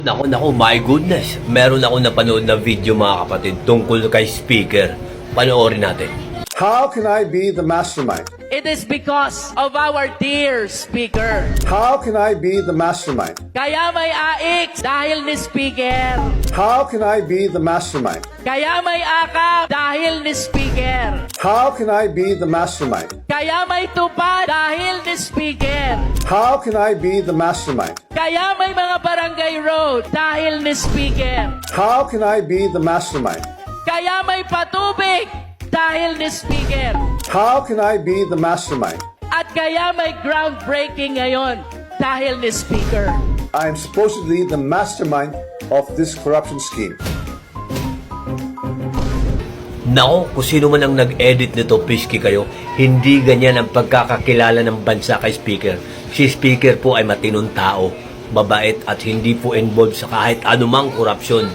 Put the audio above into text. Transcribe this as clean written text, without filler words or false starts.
Naku, my goodness. Meron ako napanood na video mga kapatid tungkol kay speaker. Panoorin natin. How can I be the mastermind? It is because of our dear speaker. How can I be the mastermind? Kaya may AX dahil ni speaker. How can I be the mastermind? Kaya may AKAP dahil ni speaker. How can I be the mastermind? Kaya may tupa dahil ni speaker. How can I be the mastermind? Kaya may mga barangay road dahil ni speaker. How can I be the mastermind? Kaya may patubig dahil ni speaker. How can I be the mastermind? At kaya may groundbreaking ngayon dahil ni speaker. I am supposedly the mastermind of this corruption scheme. Nako, kung sino man ang nag-edit nito, piski kayo, hindi ganyan ang pagkakakilala ng bansa kay speaker. Si speaker po ay matinong tao, mabait at hindi po involved sa kahit anumang korupsyon.